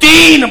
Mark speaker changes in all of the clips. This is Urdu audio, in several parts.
Speaker 1: 3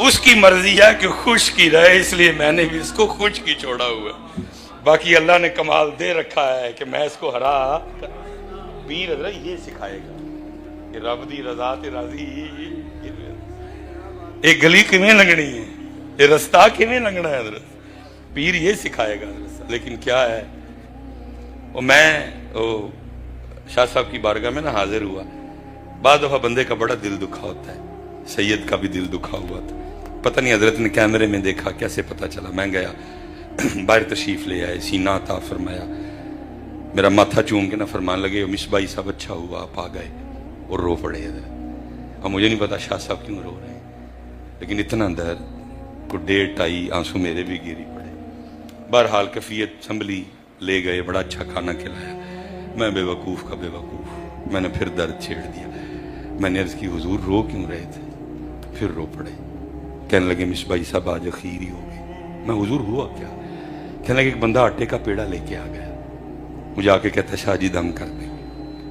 Speaker 1: اس کی مرضی ہے کہ خوش کی رہے، اس لیے میں نے بھی اس کو خوش کی چھوڑا ہوا. باقی اللہ نے کمال دے رکھا ہے کہ میں اس کو ہرا. پیر حضرت یہ سکھائے گا کہ رب دی رضا تے راضی ایک گلی کیویں لنگنی ہے، یہ رستہ کیویں لنگنا ہے. حضرت پیر یہ سکھائے گا. حضرت لیکن کیا ہے، میں شاہ صاحب کی بارگاہ میں حاضر ہوا. بعض دفعہ بندے کا بڑا دل دکھا ہوتا ہے. سید کا بھی دل دکھا ہوا تھا. پتہ نہیں حضرت نے کیمرے میں دیکھا، کیسے پتہ چلا. میں گیا، باہر تشریف لے آئے، سینہ عطا فرمایا، میرا ماتھا چوم کے نہ فرمان لگے مصباحی صاحب اچھا ہوا آپ آ گئے، اور رو پڑے. حضرت اب مجھے نہیں پتا شاہ صاحب کیوں رو رہے ہیں، لیکن اتنا درد کو 1.5 آنسو میرے بھی گری پڑے. بہرحال کیفیت سنبھلی، لے گئے، بڑا اچھا کھانا کھلایا. میں بے وقوف کا بے وقوف، میں نے پھر درد چھیڑ دیا. میں نے عرض کی حضور رو کیوں رہے تھے؟ پھر رو پڑے. کہنے لگے مصباحی صاحب آج اخیر ہی ہو گئی. میں حضور ہوا کیا؟ کہنے لگے ایک بندہ آٹے کا پیڑا لے کے آ گیا، مجھے آ کے کہتا شاہ جی دم کر دیں.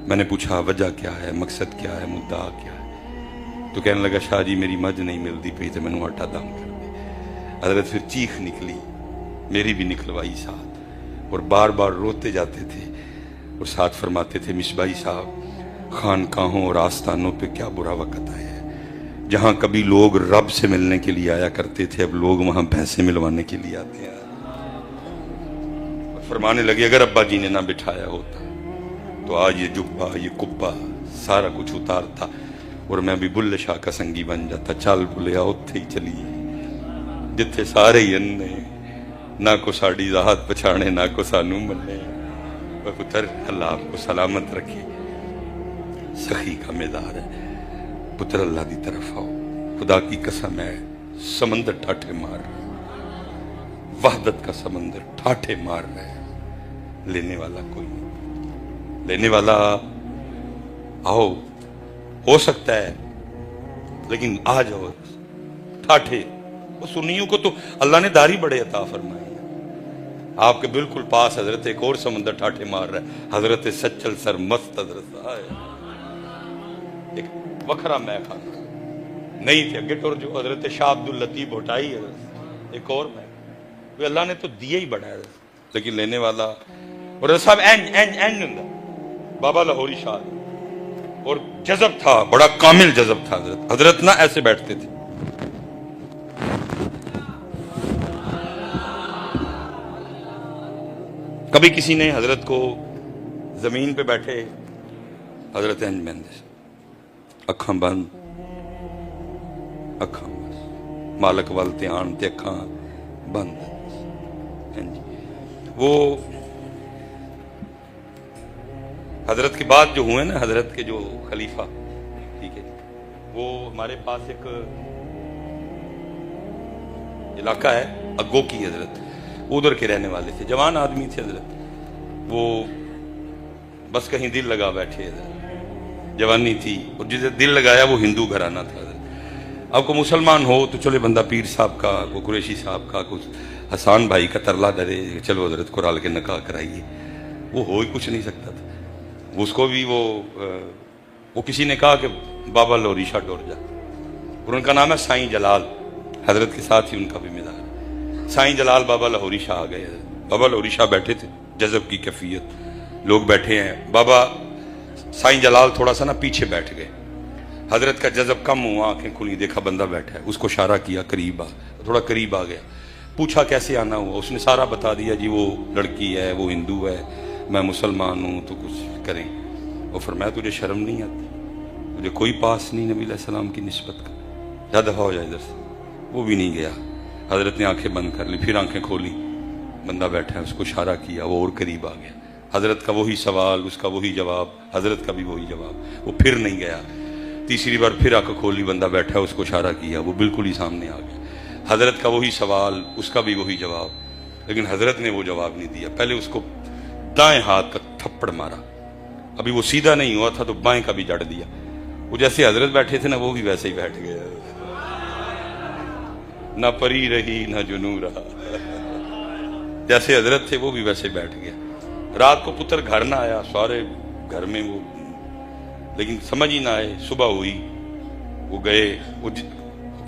Speaker 1: میں نے پوچھا وجہ کیا ہے، مقصد کیا ہے، مدعا کیا ہے؟ تو کہنے لگا شاہ جی میری مجھ نہیں ملتی پئی تو میں آٹا دم کر دے. حضرت پھر چیخ نکلی، میری بھی نکلوائی ساتھ، اور بار بار روتے جاتے تھے اور ساتھ فرماتے تھے مصباحی صاحب خانقاہوں اور آستانوں پہ کیا برا وقت آیا ہے. جہاں کبھی لوگ رب سے ملنے کے لیے آیا کرتے تھے، اب لوگ وہاں بھینسیں ملوانے کے لیے آتے ہیں. فرمانے لگے اگر ابا جی نے نہ بٹھایا ہوتا تو آج یہ جبہ یہ کبہ سارا کچھ اتارتا اور میں بھی بلے شاہ کا سنگی بن جاتا. چل بلیا اتھے ہی چلیے جتھے سارے ہی انے، نہ کو ساڑی ذات پچھانے نہ کو سانو ملے. پتر اللہ آپ کو سلامت رکھے. سخی کا مزار ہے پتر، اللہ دی طرف آؤ. خدا کی قسم ہے سمندر ٹھاٹھے مار رہا ہے، وحدت کا سمندر ٹھاٹھے مار رہا ہے. لینے والا کوئی نہیں. لینے والا آؤ ہو سکتا ہے، لیکن آ جاؤ. ٹھاٹھے وہ سنیوں کو تو اللہ نے داڑھی بڑے عطا فرمائے. آپ کے بالکل پاس حضرت ایک اور سمندر ٹھاٹھے مار رہا ہے، حضرت سچل سر مست. حضرت ایک وکھرا میں کھانا نہیں تھے اگے ٹور جو حضرت شاہ عبد اللطیف بھٹائی. حضرت ایک اور میں اللہ نے تو دیا ہی بڑا ہے، لیکن لینے والا. اور صاحب این بابا لاہوری شاہ، اور جذب تھا، بڑا کامل جذب تھا. حضرت نہ ایسے بیٹھتے تھے. کبھی کسی نے حضرت کو زمین پہ بیٹھے، حضرت انج بندے اکھاں بند، اکھاں بند، مالک وال دھیان تے اکھاں بند. وہ حضرت کے بعد جو ہوئے نا، حضرت کے جو خلیفہ، ٹھیک ہے، وہ ہمارے پاس ایک علاقہ ہے اگو کی. حضرت ادھر کے رہنے والے تھے، جوان آدمی تھے. حضرت وہ بس کہیں دل لگا بیٹھے. حضرت جوانی تھی، اور جسے دل لگایا وہ ہندو گھرانہ تھا. حضرت اب کو مسلمان ہو تو چلے بندہ پیر صاحب کا، کو قریشی صاحب کا، کچھ حسان بھائی کا ترلا ڈرے چلو حضرت کو رال کے نکاح کرائیے. وہ ہو ہی کچھ نہیں سکتا تھا. اس کو بھی وہ کسی نے کہا کہ بابا لاہوری شاہ ڈور جا، اور ان کا نام ہے سائیں جلال. حضرت کے ساتھ ہی ان کا بھی مزاج. سائیں جلال بابا لاہوری شاہ آ گئے. بابا لاہوری شاہ بیٹھے تھے، جذب کی کیفیت، لوگ بیٹھے ہیں. بابا سائیں جلال تھوڑا سا نا پیچھے بیٹھ گئے. حضرت کا جذب کم ہوا، آنکھیں کھلی، دیکھا بندہ بیٹھا ہے. اس کو اشارہ کیا قریب آ. تھوڑا قریب آ گیا، پوچھا کیسے آنا ہوا. اس نے سارا بتا دیا. جی وہ لڑکی ہے، وہ ہندو ہے، میں مسلمان ہوں، تو کچھ کریں. وہ فرمایا تجھے شرم نہیں آتی؟ تجھے کوئی پاس نہیں نبی علیہ السلام کی نسبت کا؟ جا دفعہ ہو جائے ادھر سے. وہ بھی نہیں گیا. حضرت نے آنکھیں بند کر لی، پھر آنکھیں کھولی، بندہ بیٹھا ہے، اس کو اشارہ کیا، وہ اور قریب آ گیا. حضرت کا وہی سوال، اس کا وہی جواب، حضرت کا بھی وہی جواب. وہ پھر نہیں گیا. تیسری بار پھر آنکھ کھولی، بندہ بیٹھا ہے، اس کو اشارہ کیا، وہ بالکل ہی سامنے آ گیا. حضرت کا وہی سوال، اس کا بھی وہی جواب، لیکن حضرت نے وہ جواب نہیں دیا. پہلے اس کو دائیں ہاتھ کا تھپڑ مارا. ابھی وہ سیدھا نہیں ہوا تھا تو بائیں کا بھی جڑ دیا. وہ جیسے حضرت بیٹھے تھے نا، وہ بھی ویسے ہی بیٹھ گیا. نہ پری رہی نہ جنو رہا. جیسے حضرت تھے وہ بھی ویسے بیٹھ گیا. رات کو پتر گھر نہ آیا، سارے گھر میں وہ، لیکن سمجھ ہی نہ آئے. صبح ہوئی، وہ گئے. وہ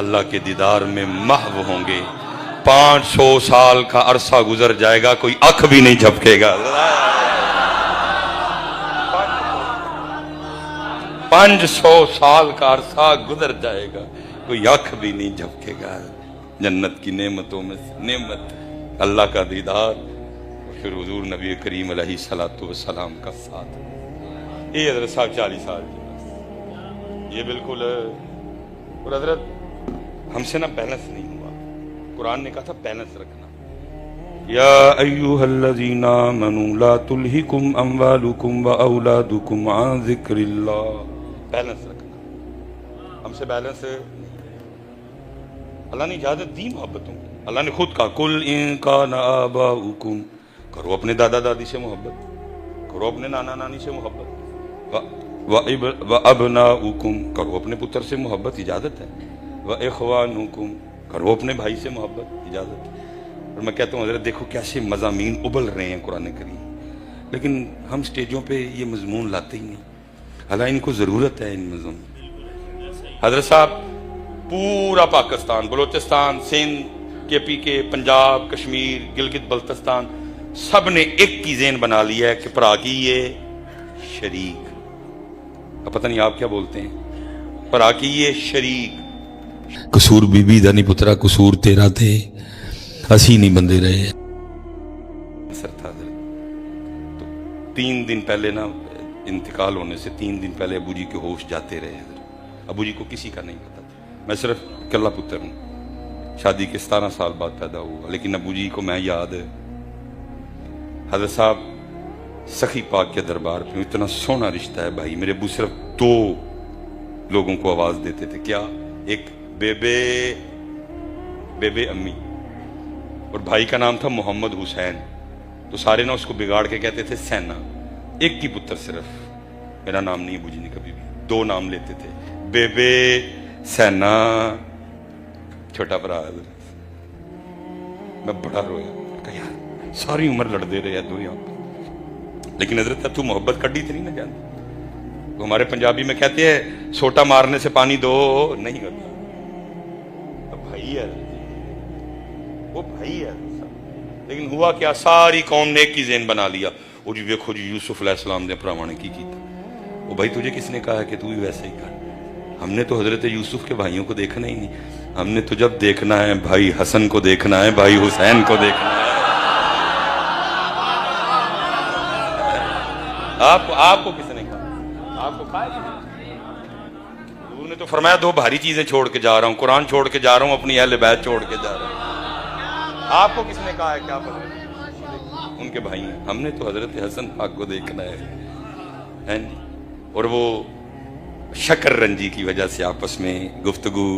Speaker 1: اللہ کے دیدار میں محو ہوں گے. 500 سال کا عرصہ گزر جائے گا, کوئی آنکھ بھی نہیں جھپکے گا. 500 سال کا عرصہ گزر جائے گا, کوئی آنکھ بھی نہیں جھپکے گا. جنت کی نعمتوں میں سے نعمت اللہ کا دیدار, پھر حضور نبی کریم علیہ الصلوۃ والسلام کا ساتھ. یہ حضرت صاحب 40 سال کی بس یہ بالکل. اور حضرت ہم سے نا بیلنس نہیں ہوا. قرآن نے کہا تھا بیلنس رکھنا. یا ایھا الذین آمنوا لا تلہکم اموالکم واولادکم عن ذکر اللہ. بیلنس رکھنا. ہم سے بیلنس. اللہ نے اجازت دی محبتوں کی. اللہ نے خود کہا کل ان کان آباؤکم, کرو اپنے دادا دادی سے محبت, کرو اپنے نانا نانی سے محبت, وَأَبْنَاؤُكُمْ, کرو اپنے پتر سے محبت, اجازت ہے. وَإِخْوَانُكُمْ, کرو اپنے بھائی سے محبت, اجازت ہے. اور میں کہتا ہوں حضرت دیکھو کیسے مضامین ابل رہے ہیں قرآن کریم, لیکن ہم سٹیجوں پہ یہ مضمون لاتے ہی نہیں. حالانکہ ان کو ضرورت ہے ان مضمون. حضرت صاحب پورا پاکستان, بلوچستان, سندھ, کے پی کے, پنجاب, کشمیر, گلگت بلتستان, سب نے ایک کی ذہن بنا لیا ہے کہ پرا کی یہ شریک. اب پتہ نہیں آپ کیا بولتے ہیں, پرا کی یہ شریک. قصور بی بی دا نہیں پترا, قصور تیرا تھے, اسی نہیں بندے رہے. سر تھا تو 3 دن پہلے نا انتقال ہونے سے 3 دن پہلے ابو جی کے ہوش جاتے رہے. ابو جی کو کسی کا نہیں پتا تھا. میں صرف اکلا پتر ہوں, شادی کے 17 سال بعد پیدا ہوا, لیکن ابو جی کو میں یاد ہے. حضرت صاحب سخی پاک کے دربار پہ اتنا سونا رشتہ ہے بھائی. میرے ابو صرف 2 لوگوں کو آواز دیتے تھے. کیا؟ ایک بے امی, اور بھائی کا نام تھا محمد حسین. تو سارے نا اس کو بگاڑ کے کہتے تھے سینا. ایک کی پتر صرف, میرا نام نہیں ابو جی نے کبھی بھی, 2 نام لیتے تھے, بے سینا, چھوٹا برا. میں بڑا رویا, کہا یار ساری عمر لڑتے رہے دو یہاں پہ, لیکن حضرت تو محبت کڈی تو نہیں نہ جانتی. تو ہمارے پنجابی میں کہتے ہیں سوٹا مارنے سے پانی دو نہیں ہوتا. بھائی ہے وہ, بھائی ہے. لیکن ہوا کیا, ساری قوم نے ایک کی ذہن بنا لیا. وہ جی ویکھو جی یوسف علیہ السلام نے پراواں نے کی کیتا. وہ بھائی تجھے کس نے کہا ہے کہ تو بھی ویسے ہی کر. ہم نے تو حضرت یوسف کے بھائیوں کو دیکھنا ہی نہیں. ہم نے تو جب دیکھنا ہے بھائی حسن کو دیکھنا ہے, بھائی حسین کو دیکھنا ہے. آپ کو کس نے کہا؟ آپ کو کہا ہے. حضور نے تو فرمایا 2 بھاری چیزیں چھوڑ کے جا رہا ہوں, قرآن چھوڑ کے جا رہا ہوں, اپنی اہل بیت چھوڑ کے جا رہا ہوں. آپ کو کس نے کہا ہے؟ کیا پتہ ان کے بھائی ہیں. ہم نے تو حضرت حسن پاک کو دیکھنا ہے. اور وہ شکر رنجی کی وجہ سے آپس میں گفتگو.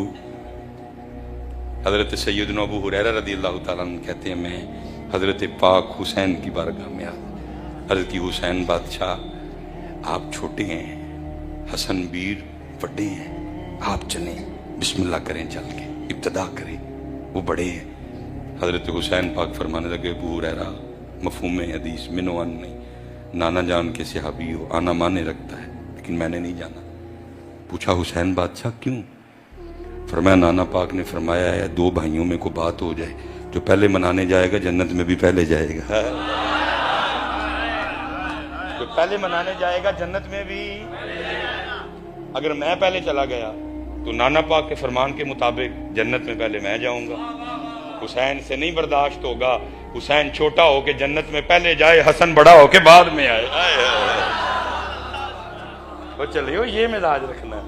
Speaker 1: حضرت سیدنا ابو ہریرہ رضی اللہ تعالیٰ عنہ کہتے ہیں میں حضرت پاک حسین کی بارگاہ میں عرض کی, حسین بادشاہ آپ چھوٹے ہیں, حسن بیر بڑے ہیں, آپ چلیں بسم اللہ کریں, چل کے ابتدا کریں, وہ بڑے ہیں. حضرت حسین پاک فرمانے لگے ابو ہریرہ مفہوم حدیث منو ان نہیں, نانا جان کے صحابی ہو, آنا مانے رکھتا ہے لیکن میں نے نہیں جانا. پوچھا حسین بادشاہ کیوں؟ فرمایا نانا پاک نے فرمایا ہے 2 بھائیوں میں کو بات ہو جائے, جو پہلے منانے جائے گا جنت میں بھی پہلے جائے گا. جو پہلے منانے جائے گا جنت میں بھی. اگر میں پہلے چلا گیا تو نانا پاک کے فرمان کے مطابق جنت میں پہلے میں جاؤں گا. حسین سے نہیں برداشت ہوگا, حسین چھوٹا ہو کے جنت میں پہلے جائے, حسن بڑا ہو کے بعد میں آئے. وہ چلے ہو, یہ مزاج رکھنا ہے.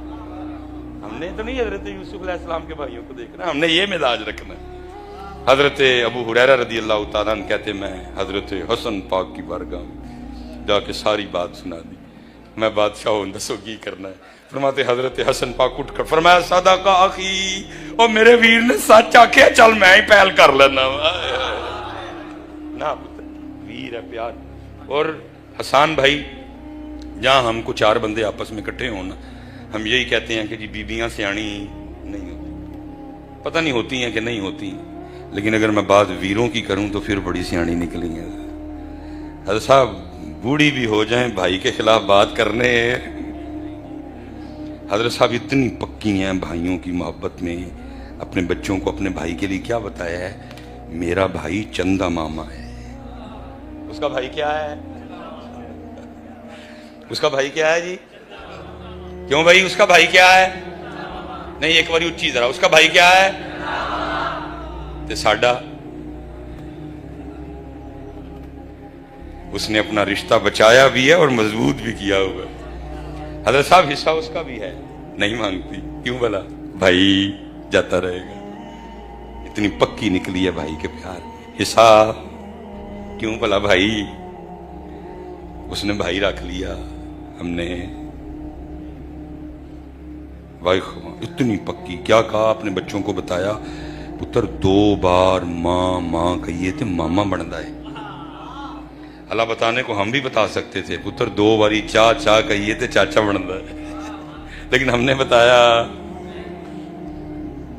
Speaker 1: ہم نے تو نہیں حضرت یوسف علیہ السلام کے بھائیوں کو دیکھنا, ہم نے یہ مزاج رکھنا ہے. حضرت ابو ہریرہ رضی اللہ تعالیٰ عنہ کہتے میں حضرت حسن پاک کی بارگاہ میں جا کے ساری بات سنا دی. میں بادشاہ ہوں, دسو کی کرنا ہے. فرماتے حضرت حسن پاک اٹھ کر فرمایا صدق اخی, اور میرے ویر نے سچ آکھیا, چل میں ہی پہل کر لینا. نا ویر ہے پیار. اور حسان بھائی جہاں ہم کو 4 بندے آپس میں اکٹھے ہوں نا, ہم یہی کہتے ہیں کہ جی بیبیاں سیانی نہیں ہوتی. پتہ نہیں ہوتی ہیں کہ نہیں ہوتی, لیکن اگر میں بات ویروں کی کروں تو پھر بڑی سیانی نکلی ہیں. حضرت صاحب بوڑھی بھی ہو جائیں بھائی کے خلاف بات کرنے. حضرت صاحب اتنی پکی ہیں بھائیوں کی محبت میں. اپنے بچوں کو اپنے بھائی کے لیے کیا بتایا ہے؟ میرا بھائی چندہ ماما ہے. اس کا بھائی کیا ہے؟ اس کا بھائی کیا ہے جی؟ کیوں بھائی اس کا بھائی کیا ہے؟ نہیں ایک باری اچھی ذرا، اس کا بھائی کیا ہے؟ تے ساڈا اس نے اپنا رشتہ بچایا بھی ہے اور مضبوط بھی کیا ہوا. حضرت صاحب حصہ اس کا بھی ہے، نہیں مانگتی. کیوں بھلا؟ بھائی جاتا رہے گا. اتنی پکی نکلی ہے بھائی کے پیار میں. حصہ کیوں بھلا؟ بھائی اس نے بھائی رکھ لیا، ہم نے بھائی اتنی پکی. کیا کہا اپنے بچوں کو؟ بتایا پتر 2 بار ماں ماں کہیے تھے ماما بندا ہے. اللہ بتانے کو ہم بھی بتا سکتے تھے پتر 2 باری چا چا کہیے تھے چاچا بندا ہے، لیکن ہم نے بتایا.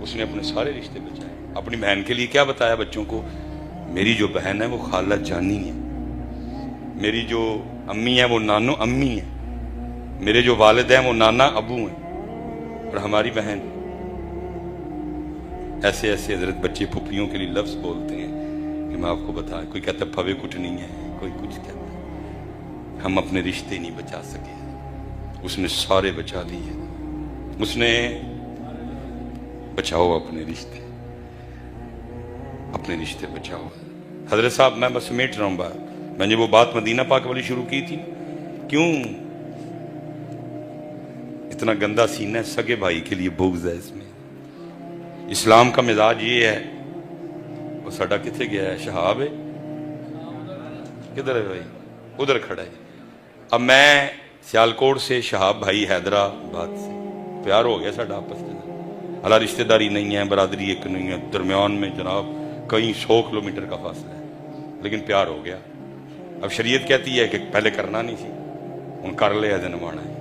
Speaker 1: اس نے اپنے سارے رشتے بچائے. اپنی بہن کے لیے کیا بتایا بچوں کو؟ میری جو بہن ہے وہ خالہ جانی ہے، میری جو امی ہے وہ نانو امی ہے، میرے جو والد ہیں وہ نانا ابو ہیں، اور ہماری بہن. ایسے ایسے حضرت بچے پھپھیوں کے لیے لفظ بولتے ہیں کہ میں آپ کو بتا. کوئی کہتا ہے پھوے کچھ نہیں ہے، کوئی کچھ کہتا ہے. ہم اپنے رشتے نہیں بچا سکے، اس نے سارے بچا لیے. اس نے بچاؤ اپنے رشتے، اپنے رشتے بچاؤ. حضرت صاحب میں بس سمیٹ رہا ہوں بات. میں نے وہ بات مدینہ پاک والی شروع کی تھی. کیوں اتنا گندا سینہ ہے؟ سگے بھائی کے لیے بغض ہے اس میں. اسلام کا مزاج یہ ہے. وہ ساڈا کتنے گیا ہے؟ شہاب ہے کدھر ہے بھائی؟ ادھر کھڑا ہے. اب میں سیالکوٹ سے، شہاب بھائی حیدرآباد سے، پیار ہو گیا ساڈا آپس میں. اللہ رشتہ داری نہیں ہے، برادری ایک نہیں ہے، درمیان میں جناب کئی 100 کلومیٹر کا فاصلہ ہے، لیکن پیار ہو گیا. اب شریعت کہتی ہے کہ پہلے کرنا نہیں سی، ہن کر لیا تے نبھانا ہے.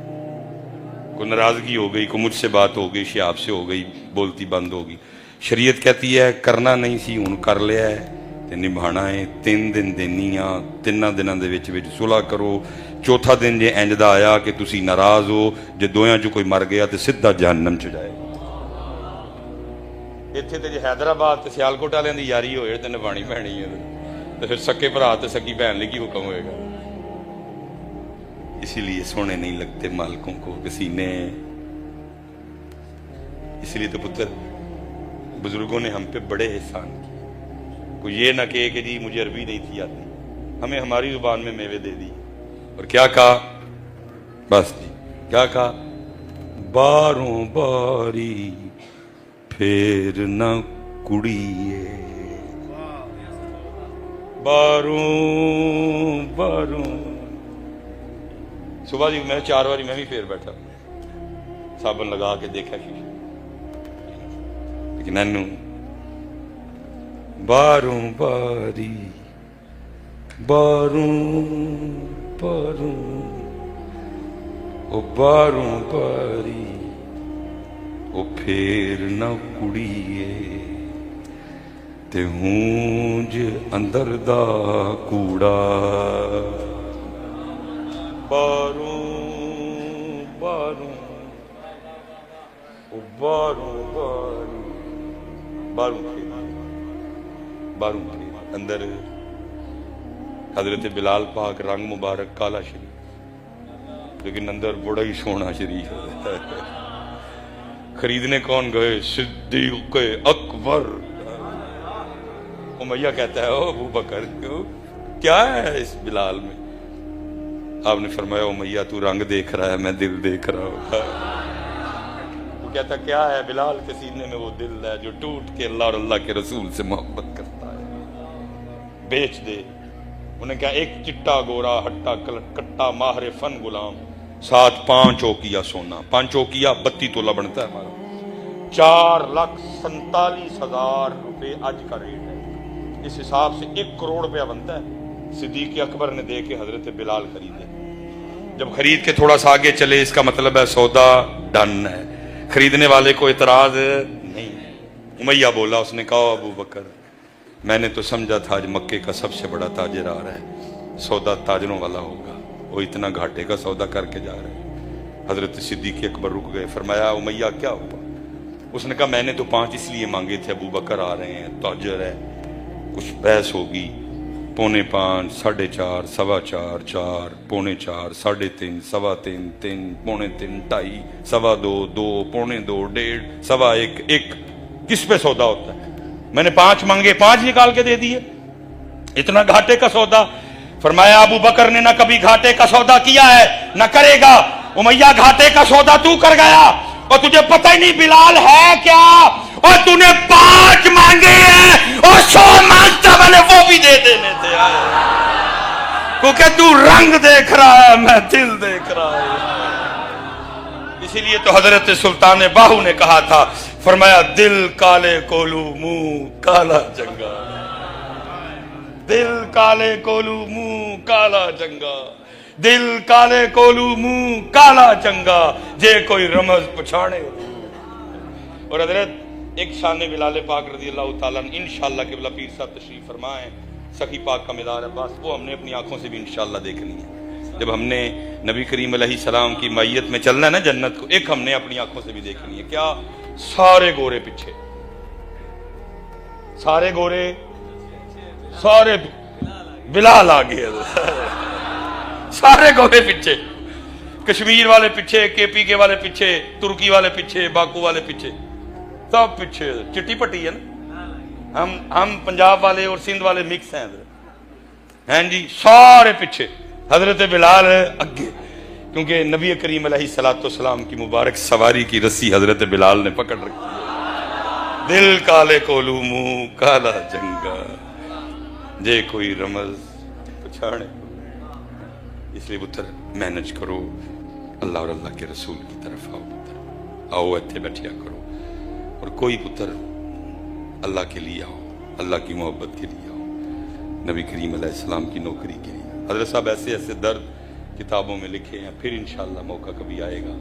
Speaker 1: کوئی ناراضگی ہو گئی، کوئی مجھ سے بات ہو گئی، شہاب سے ہو گئی، بولتی بند ہوگی. شریعت کہتی ہے کرنا نہیں سی، ہن کر لیا ہے تے نبھانا ہے. 3 دن دینی آ، 3 دنوں دے وچ صلح کرو. چوتھا دن جے انج دا آیا کہ تسی ناراض ہو، جے دویاں چ کوئی مر گیا تے سیدھا جہنم چ جائے. اتنے تو جی حیدرآباد تے سیالکوٹ والوں کی یاری ہوئے تو نبھانی پینی ہے، تو پھر سکے بھرا تے سکی بہن لے کی حکم ہوئے گا. اسی لیے سونے نہیں لگتے مالکوں کو کسی نے. اسی لیے تو پتر بزرگوں نے ہم پہ بڑے احسان کیے. کوئی یہ نہ کہے کہ جی مجھے عربی نہیں تھی آتی، ہمیں ہماری زبان میں میوے دے دی. اور کیا کہا؟ بس جی کیا کہا؟ باروں باری پھر نہ کڑیے، باروں باروں. صبح جی میں 4 باری میں بھی پھر بیٹھا، صابن لگا کے دیکھا شیشے، لیکن اینو باروں باری باروں باروں او باروں باری او پھر نہ کڑیے تے ہونج اندر دا کوڑا. باروں باروں او باروں باروں باروں باروں اندر حضرت بلال پاک رنگ مبارک کالا شریف، لیکن اندر بڑا ہی سونا شریف ہے. خریدنے کون گئے؟ صدیق اکبر. امیہ کہتا ہے او ابو بکر کیا ہے اس بلال میں؟ آپ نے فرمایا امیہ تو رنگ دیکھ رہا ہے، میں دل دیکھ رہا ہوں. وہ کہتا کیا ہے؟ بلال کے سینے میں وہ دل ہے جو ٹوٹ کے اللہ اور اللہ کے رسول سے محبت کرتا ہے. بیچ دے. انہیں کہا ایک چٹا گورا ہٹا کٹا ماہر فن غلام، 7 5 اوقیہ سونا. 5 اوقیہ 32 تولہ بنتا ہے ہمارا. 4,47,000 روپے آج کا ریٹ ہے. اس حساب سے 1 کروڑ روپیہ بنتا ہے. صدیق اکبر نے دے کے حضرت بلال خریدے. جب خرید کے تھوڑا سا آگے چلے اس کا مطلب ہے سودا ڈن ہے، خریدنے والے کو اعتراض نہیں. امیہ بولا، اس نے کہا ابو بکر میں نے تو سمجھا تھا آج مکے کا سب سے بڑا تاجر آ رہا ہے، سودا تاجروں والا ہوگا، وہ اتنا گھاٹے کا سودا کر کے جا رہے ہیں. حضرت صدیق اکبر رک گئے. فرمایا امیہ کیا ہوا؟ اس نے کہا میں نے تو 5 اس لیے مانگے تھے، ابو بکر آ رہے ہیں، تاجر ہے، کچھ بحث ہوگی، 4:45، 4:30، 4:15، 4، 4:45، 3:30، 3:15، 3، 3:45، 2:30، 2:15، 2، 2:45، 1:30، 1:15، 1۔ کس پہ سودا ہوتا ہے؟ میں نے 5 مانگے، 5 نکال کے دے دیے، اتنا گھاٹے کا سودا؟ فرمایا ابو بکر نے نہ کبھی گھاٹے کا سودا کیا ہے نہ کرے گا، امیہ گھاٹے کا سودا تو کر گیا، اور تجھے پتہ ہی نہیں بلال ہے کیا، اور تو نے 5 مانگے ہیں اور 100 مانگتا میں نے وہ بھی دے دینے تھے، کیونکہ تو رنگ دیکھ رہا ہے، میں دل دیکھ رہا ہوں۔ اسی لیے تو حضرت سلطان باہو نے کہا تھا، فرمایا دل کالے کولو منہ کالا جنگا، دل کالے کولو منہ کالا جنگا، دل کالے کولو منہ کالا چنگا، جے کوئی رمز پچھاڑے۔ اور حضرت ایک شان بلال پاک رضی اللہ تعالیٰ عنہ انشاءاللہ قبلہ پیر صاحب تشریف فرمائیں، سخی پاک کا مدار عباس، وہ ہم نے اپنی آنکھوں سے بھی انشاءاللہ دیکھنی ہے۔ جب ہم نے نبی کریم علیہ السلام کی معیت میں چلنا ہے نا جنت کو، ایک ہم نے اپنی آنکھوں سے بھی دیکھنی ہے۔ کیا؟ سارے گورے پیچھے، سارے گورے، سارے بلال آگے، سارے گورے پیچھے، کشمیر والے پیچھے، کے پی کے والے پیچھے، ترکی والے پیچھے، باکو والے پیچھے، سب پیچھے، چٹی پٹی ہے نا، ہم پنجاب والے اور سندھ والے مکس ہیں جی، سارے پیچھے، حضرت بلال اگے، کیونکہ نبی کریم علیہ السلام کی مبارک سواری کی رسی حضرت بلال نے پکڑ رکھی ہے۔ دل کالے کولو منہ کالا جنگا، جے کوئی رمز پچھاڑے۔ اس لیے پتر محنت کرو، اللہ اور اللہ کے رسول کی طرف آؤ، پتر آؤ ایتھے بیٹھیا کرو، اور کوئی پتر اللہ کے لیے آؤ، اللہ کی محبت کے لیے آؤ، نبی کریم علیہ السلام کی نوکری کے لیے۔ حضرت صاحب ایسے ایسے درد کتابوں میں لکھے ہیں، پھر انشاءاللہ موقع کبھی آئے گا